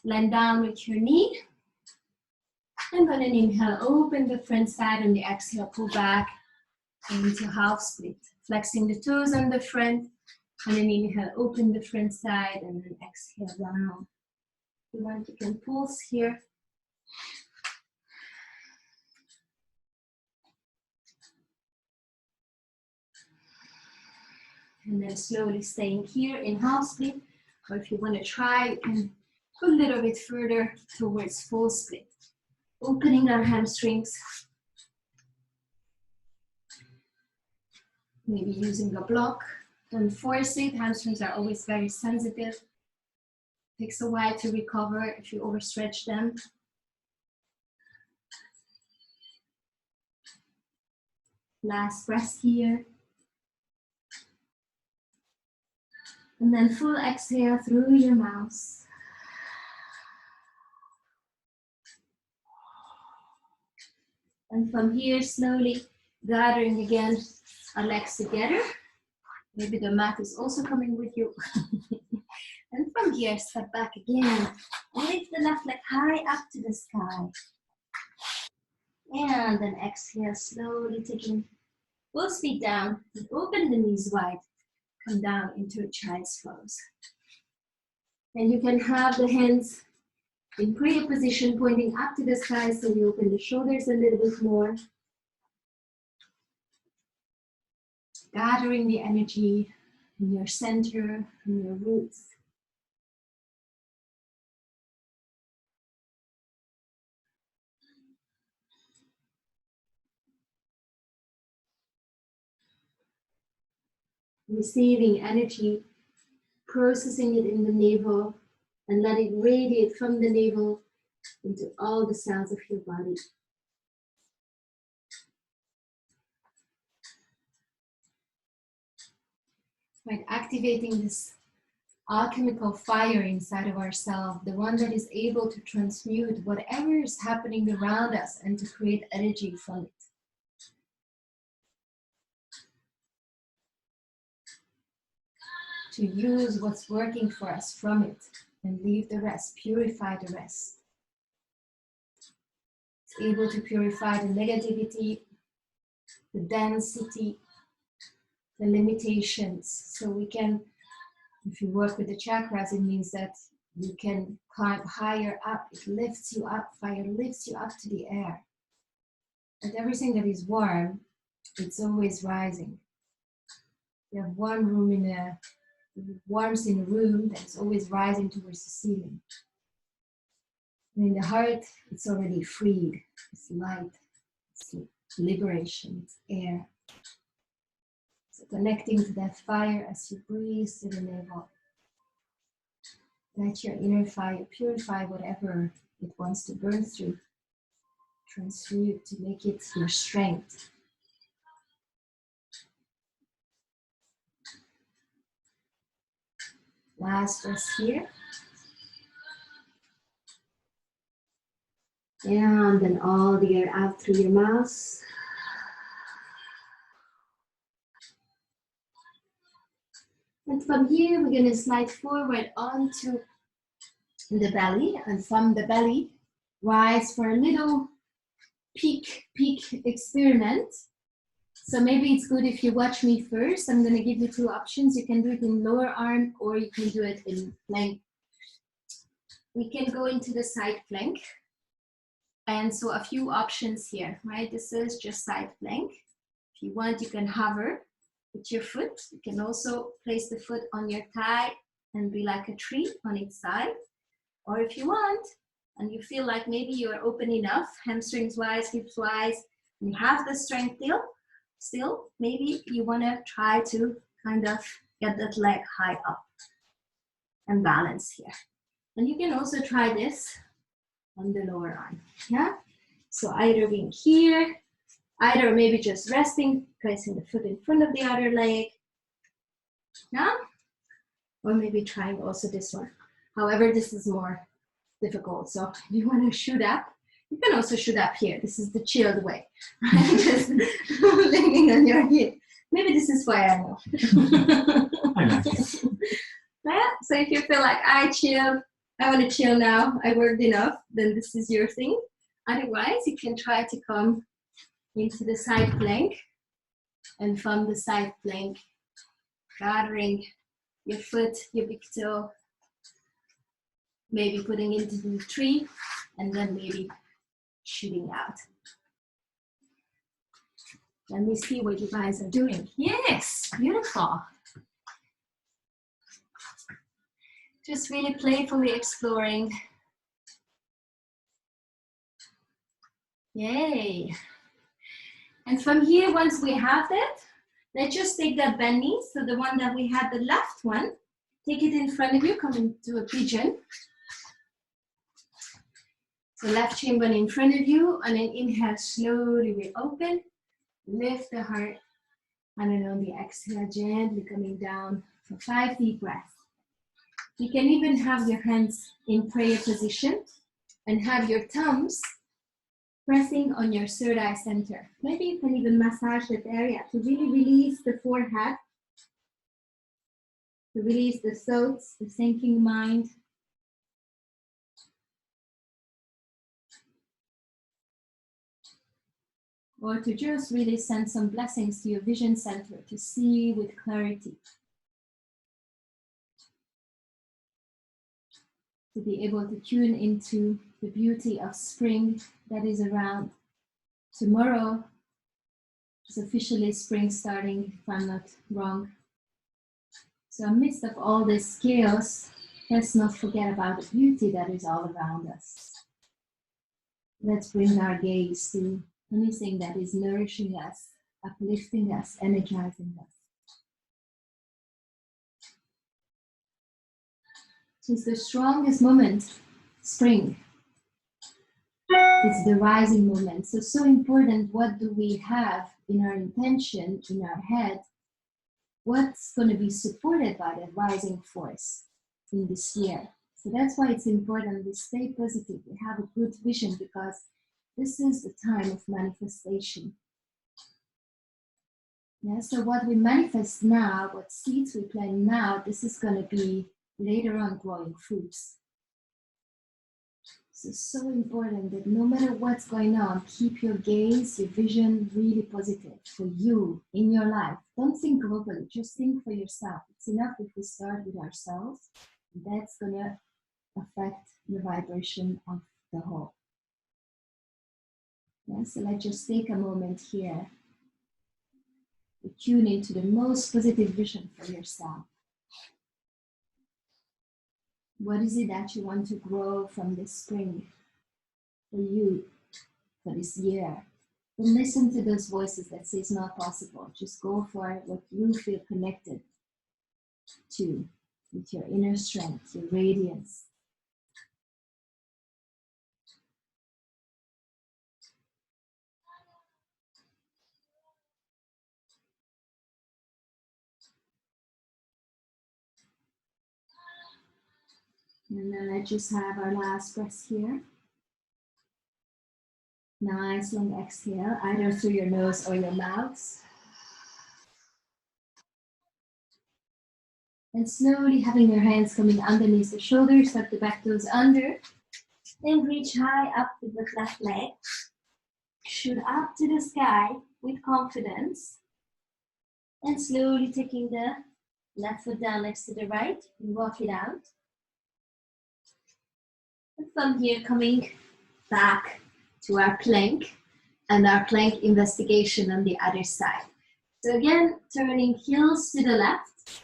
Land down with your knee. And on an inhale, open the front side. On the exhale, pull back into half split. Flexing the toes on the front. On an inhale, open the front side, and then exhale down. If you want, you can pulse here. And then slowly staying here in half split. Or if you want to try, you can go a little bit further towards full split. Opening our hamstrings. Maybe using a block. Don't force it. Hamstrings are always very sensitive. Takes a while to recover if you overstretch them. Last breath here. And then full exhale through your mouth. And from here, slowly gathering again our legs together. Maybe the mat is also coming with you. And from here, step back again. Lift the left leg high up to the sky. And then exhale, slowly taking both feet down. Open the knees wide. Come down into a child's pose. And you can have the hands In prayer position, pointing up to the sky, so you open the shoulders a little bit more. Gathering the energy in your center, in your roots. Receiving energy, processing it in the navel, and let it radiate from the navel into all the cells of your body. Right, activating this alchemical fire inside of ourselves, the one that is able to transmute whatever is happening around us and to create energy from it. To use what's working for us from it and leave the rest, purify the rest. It's able to purify the negativity, the density, the limitations. So we can, if you work with the chakras, it means that you can climb higher up. It lifts you up. Fire lifts you up to the air. And everything that is warm, it's always rising. You have warmth in a room that is always rising towards the ceiling. And in the heart, it's already freed. It's light. It's liberation. It's air. So connecting to that fire as you breathe to the navel. Let your inner fire purify whatever it wants to burn through. Transmute to make it your strength. Last breath here. And then all the air out through your mouth. And from here, we're going to slide forward onto the belly. And from the belly, rise for a little peak experiment. So maybe it's good if you watch me first. I'm going to give you two options. You can do it in lower arm or you can do it in plank. We can go into the side plank. And so a few options here, right? This is just side plank. If you want, you can hover with your foot. You can also place the foot on your thigh and be like a tree on its side. Or if you want, and you feel like maybe you're open enough, hamstrings wise, hips wise, and you have the strength still, maybe you want to try to kind of get that leg high up and balance here. And you can also try this on the lower arm, yeah? So either being here, either maybe just resting, placing the foot in front of the other leg, yeah? Or maybe trying also this one. However, this is more difficult. So if you want to shoot up, you can also shoot up here. This is the chilled way, right? Just leaning on your hip. Maybe this is why I know. I like it. Yeah? So if you feel like I want to chill now, I worked enough, then this is your thing. Otherwise, you can try to come into the side plank. And from the side plank, gathering your foot, your big toe, maybe putting into the tree, and then maybe shooting out. Let me see what you guys are doing. Yes, beautiful. Just really playfully exploring. Yay. And from here, once we have that, let's just take that bend knee. So the one that we had, the left one, take it in front of you, come into a pigeon. So left shin bone in front of you, and then inhale, slowly we open, lift the heart, and then on the exhale, gently coming down for 5 deep breaths. You can even have your hands in prayer position and have your thumbs pressing on your third eye center. Maybe you can even massage that area to really release the forehead, to release the thoughts, the thinking mind. Or to just really send some blessings to your vision center to see with clarity. to be able to tune into the beauty of spring that is around. Tomorrow is officially spring starting, if I'm not wrong. So amidst of all this chaos, let's not forget about the beauty that is all around us. Let's bring our gaze to anything that is nourishing us, uplifting us, energizing us. It's the strongest moment, spring. It's the rising moment. So important, what do we have in our intention, in our head? What's going to be supported by that rising force in this year? So that's why it's important we stay positive, we have a good vision, because this is the time of manifestation. Yeah, so what we manifest now, what seeds we plant now, this is going to be later on growing fruits. So it's so important that no matter what's going on, keep your gaze, your vision really positive for you in your life. Don't think globally, just think for yourself. It's enough if we start with ourselves. That's going to affect the vibration of the whole. Yeah, so let's just take a moment here to tune into the most positive vision for yourself. What is it that you want to grow from this spring for you, for this year? Don't listen to those voices that say it's not possible. Just go for what you feel connected to, with your inner strength, your radiance. And then let's just have our last breath here. Nice long exhale, either through your nose or your mouth. And slowly having your hands coming underneath the shoulders, tuck the back toes under. Then reach high up with the left leg. Shoot up to the sky with confidence. And slowly taking the left foot down next to the right, and walk it out. And from here, coming back to our plank and our plank investigation on the other side. So again, turning heels to the left.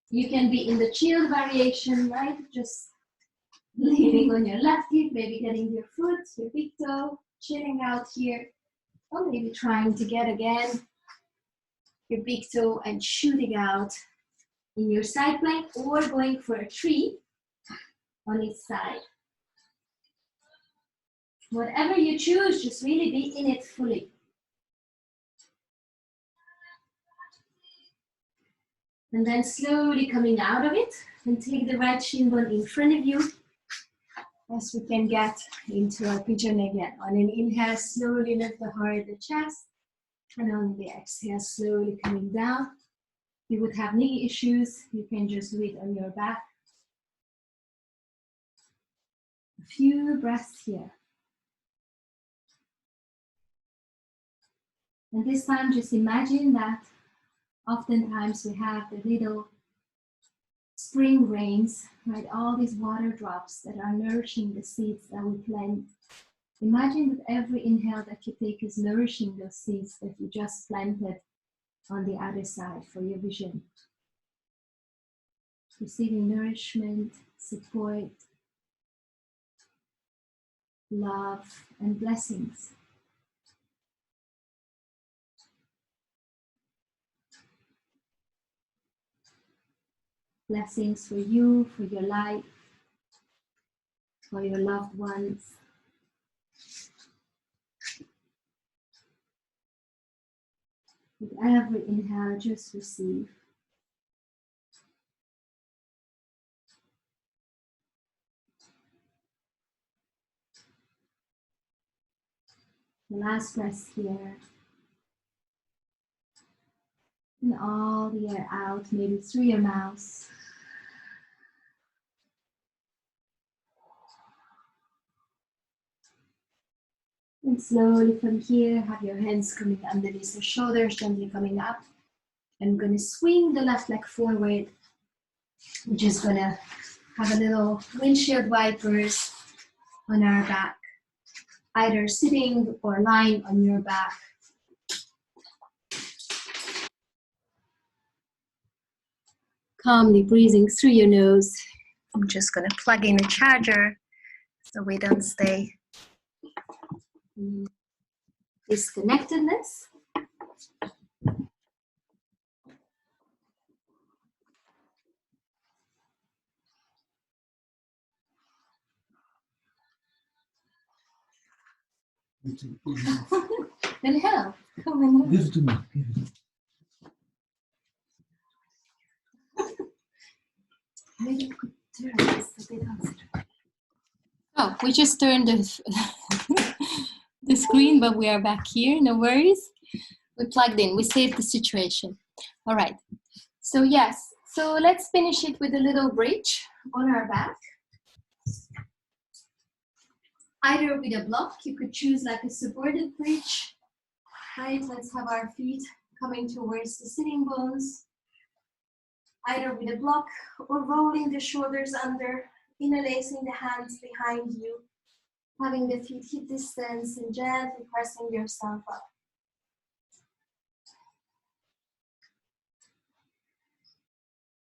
You can be in the chilled variation, right? Just leaning on your left hip, maybe getting your foot, your big toe, chilling out here. Or maybe trying to get again your big toe and shooting out in your side plank, or going for a tree on each side. Whatever you choose, just really be in it fully. And then slowly coming out of it, and take the right shin bone in front of you as we can get into our pigeon again. On an inhale, slowly lift the heart, the chest, and on the exhale, slowly coming down. If you would have knee issues, you can just do it on your back. A few breaths here. And this time, just imagine that oftentimes we have the little spring rains, right? All these water drops that are nourishing the seeds that we plant. Imagine that every inhale that you take is nourishing those seeds that you just planted on the other side for your vision. Receiving nourishment, support, love, and blessings. Blessings for you, for your life, for your loved ones. With every inhale, just receive. The last breath here. And all the air out, maybe through your mouth. And slowly from here, have your hands coming underneath the shoulders, gently coming up. I'm going to swing the left leg forward. We're just going to have a little windshield wipers on our back, either sitting or lying on your back. Calmly breathing through your nose. I'm just going to plug in a charger so we don't stay in disconnectedness. Will help. Come on. Give it to me. Maybe you could turn this a bit outside. Oh, we just turned the screen, but we are back here. No worries. We plugged in. We saved the situation. All right. So yes. So let's finish it with a little bridge on our back. Either with a block, you could choose like a supported bridge. Right. Let's have our feet coming towards the sitting bones. Either with a block or rolling the shoulders under, interlacing the hands behind you, having the feet hip distance and gently pressing yourself up.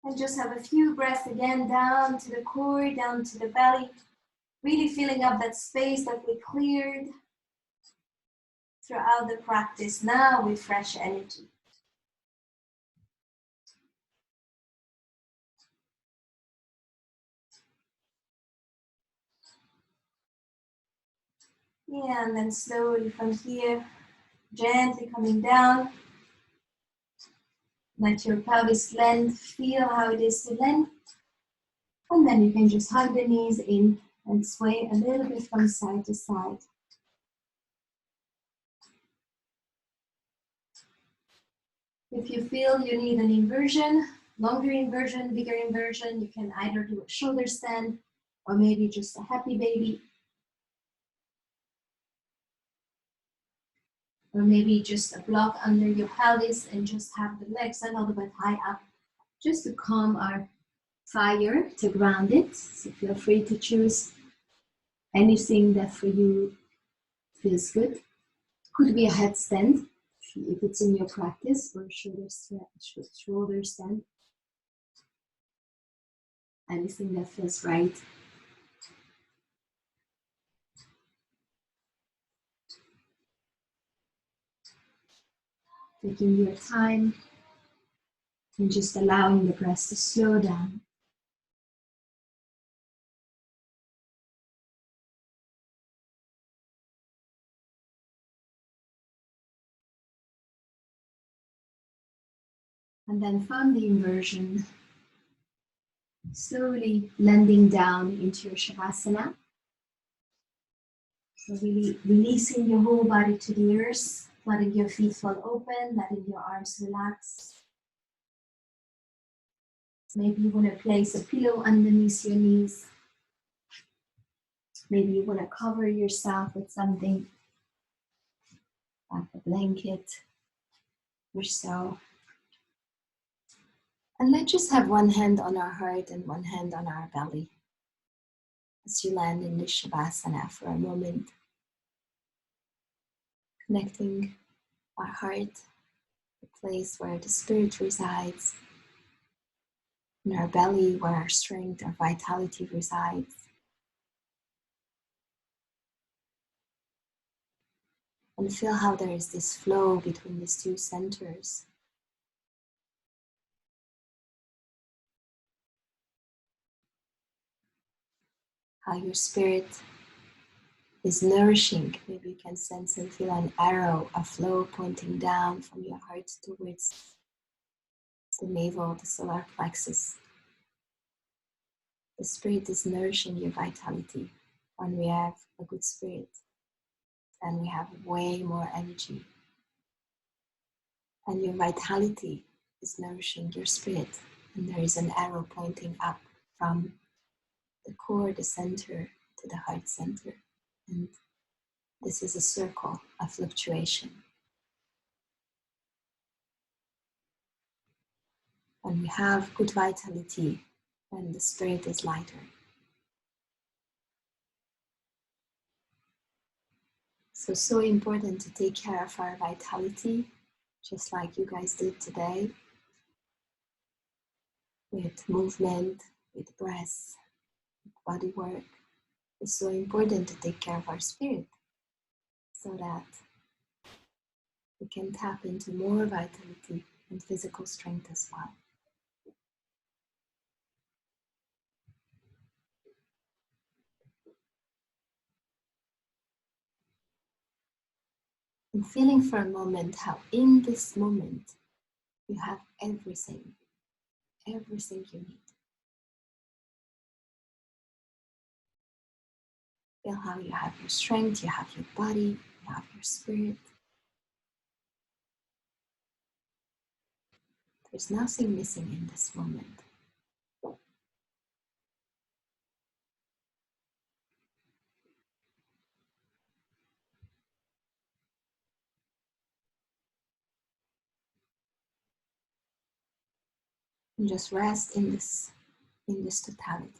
And just have a few breaths again down to the core, down to the belly, really filling up that space that we cleared throughout the practice now with fresh energy. Yeah, and then slowly from here, gently coming down. Let your pelvis length, feel how it is to length. And then you can just hug the knees in and sway a little bit from side to side. If you feel you need an inversion, longer inversion, bigger inversion, you can either do a shoulder stand or maybe just a happy baby. Or maybe just a block under your pelvis and just have the legs a little bit high up, just to calm our fire, to ground it. So feel free to choose anything that for you feels good. Could be a headstand if it's in your practice, or shoulder stand. Anything that feels right. Taking your time and just allowing the breath to slow down. And then from the inversion, slowly landing down into your Shavasana. So really releasing your whole body to the earth, letting your feet fall open, letting your arms relax. Maybe you want to place a pillow underneath your knees. Maybe you want to cover yourself with something, like a blanket or so. And let's just have one hand on our heart and one hand on our belly as you land in the Shavasana for a moment. Connecting our heart, the place where the spirit resides, and our belly where our strength, our vitality resides. And feel how there is this flow between these two centers. How your spirit is nourishing. Maybe you can sense and feel an arrow, a flow pointing down from your heart towards the navel, the solar plexus. The spirit is nourishing your vitality. When we have a good spirit, then we have way more energy. And your vitality is nourishing your spirit. And there is an arrow pointing up from the core, the center, to the heart center. And this is a circle, a fluctuation. When we have good vitality, and the spirit is lighter. So important to take care of our vitality, just like you guys did today, with movement, with breath, with body work. It's so important to take care of our spirit so that we can tap into more vitality and physical strength as well. And feeling for a moment how in this moment you have everything you need. Feel how you have your strength, you have your body, you have your spirit. There's nothing missing in this moment. And just rest in this totality.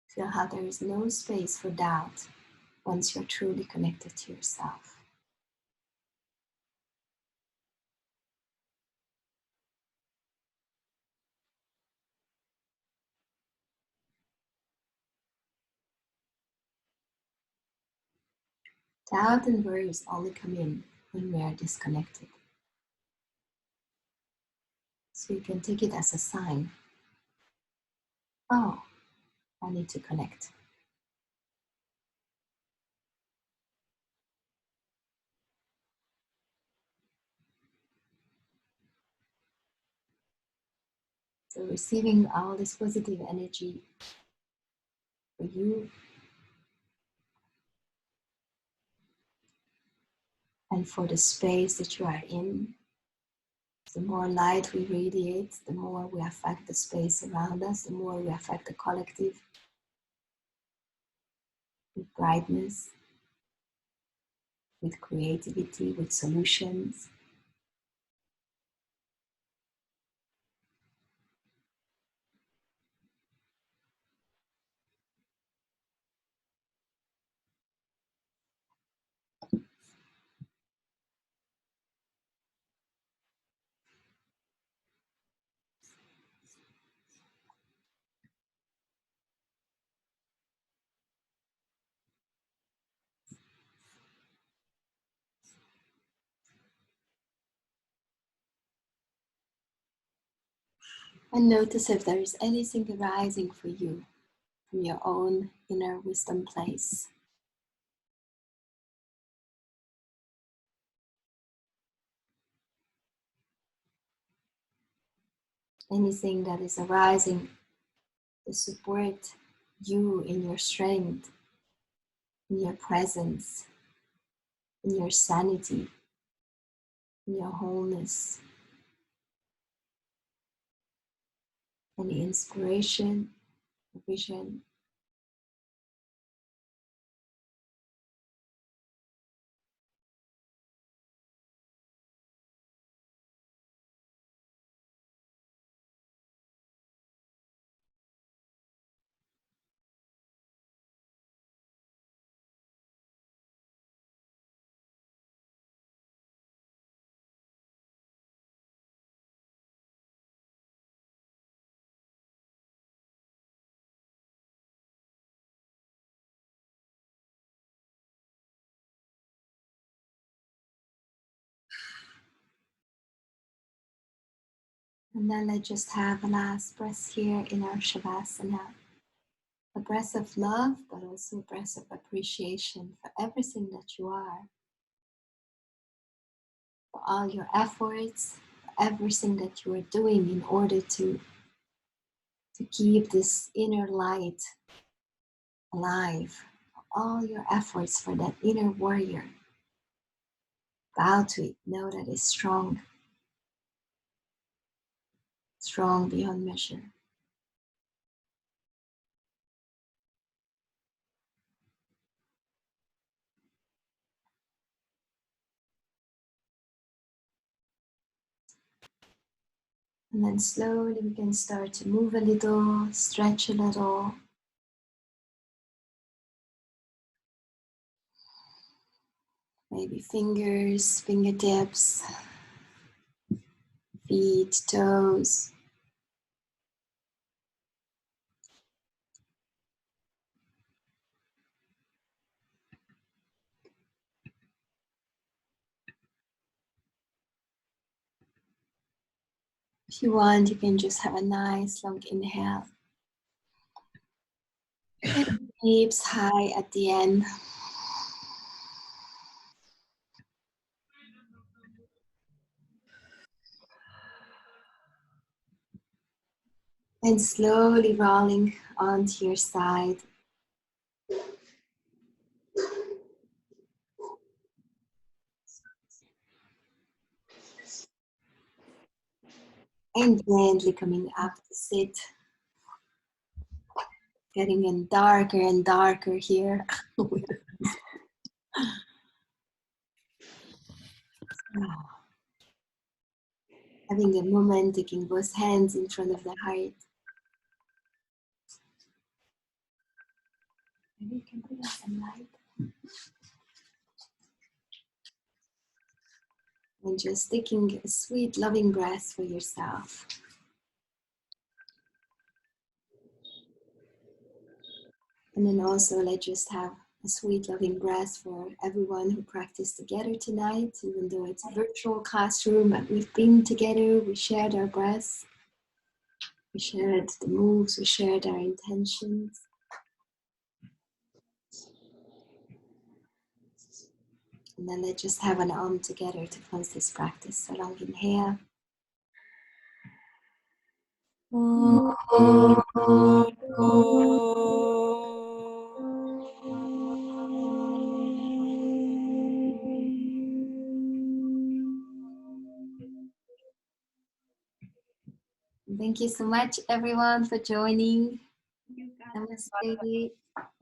Feel how there is no space for doubt once you're truly connected to yourself. Doubt and worries only come in when we are disconnected. So you can take it as a sign. Oh, I need to connect. So receiving all this positive energy for you and for the space that you are in. The more light we radiate, the more we affect the space around us, the more we affect the collective with brightness, with creativity, with solutions. And notice if there is anything arising for you from your own inner wisdom place. Anything that is arising to support you in your strength, in your presence, in your sanity, in your wholeness. Any inspiration, vision. And then let's just have a last breath here in our Shavasana. A breath of love, but also a breath of appreciation for everything that you are, for all your efforts, for everything that you are doing in order to keep this inner light alive, for all your efforts for that inner warrior. Bow to it, know that it's strong, strong beyond measure. And then slowly we can start to move a little, stretch a little. Maybe fingers, fingertips, feet, toes. If you want, you can just have a nice long inhale. Hips high at the end. And slowly rolling onto your side. And gently coming up to sit. Getting in darker and darker here. Having a moment, taking both hands in front of the heart. Maybe you can put on some light. And just taking a sweet, loving breath for yourself. And then also let's just have a sweet, loving breath for everyone who practiced together tonight, even though it's a virtual classroom, but we've been together, we shared our breaths, we shared the moves, we shared our intentions. And then let's just have an together to close this practice. So long inhale. Thank you so much, everyone, for joining. Namaste.